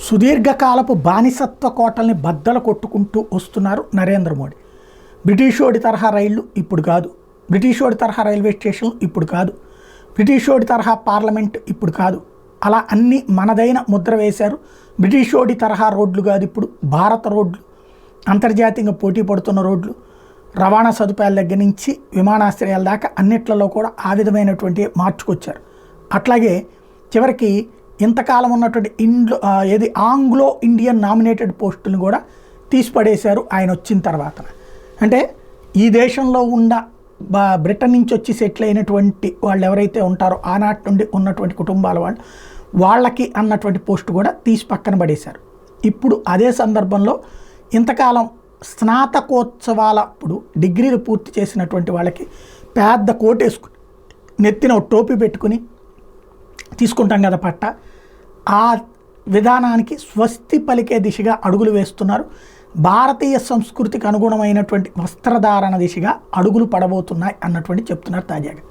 సుదీర్ఘకాలపు బానిసత్వ కోటల్ని బద్దలు కొట్టుకుంటూ వస్తున్నారు నరేంద్ర మోడీ. బ్రిటిషోడి తరహా రైళ్లు ఇప్పుడు కాదు, బ్రిటిషోడి తరహా రైల్వే స్టేషన్లు ఇప్పుడు కాదు, బ్రిటిషోడి తరహా పార్లమెంట్ ఇప్పుడు కాదు, అలా అన్నీ మనదైన ముద్ర వేశారు. బ్రిటిషోడి తరహా రోడ్లు కాదు, ఇప్పుడు భారత రోడ్లు, అంతర్జాతీయంగా పోటీ పడుతున్న రోడ్లు, రవాణా సదుపాయాల దగ్గర నుంచి విమానాశ్రయాల దాకా అన్నిట్లలో కూడా ఆ విధమైనటువంటి మార్చుకొచ్చారు. అట్లాగే చివరికి ఇంతకాలం ఉన్నటువంటి ఆంగ్లో ఇండియన్ నామినేటెడ్ పోస్టులను కూడా తీసిపడేశారు ఆయన వచ్చిన తర్వాత. అంటే ఈ దేశంలో బ్రిటన్ నుంచి వచ్చి సెటిల్ అయినటువంటి వాళ్ళు ఎవరైతే ఉంటారో ఆనాటి నుండి ఉన్నటువంటి కుటుంబాల వాళ్ళకి అన్నటువంటి పోస్టు కూడా తీసి పక్కన పడేశారు. ఇప్పుడు అదే సందర్భంలో ఇంతకాలం స్నాతకోత్సవాలప్పుడు డిగ్రీలు పూర్తి చేసినటువంటి వాళ్ళకి పెద్ద కోట్ వేసుకుని నెత్తిన ఒక టోపీ పెట్టుకుని తీసుకుంటాం కదా పట్ట, ఆ విధానానికి స్వస్తి పలికే దిశగా అడుగులు వేస్తున్నారు. భారతీయ సంస్కృతికి అనుగుణమైనటువంటి వస్త్రధారణ దిశగా అడుగులు పడబోతున్నాయి అన్నటువంటి చెప్తున్నారు తాజాగా.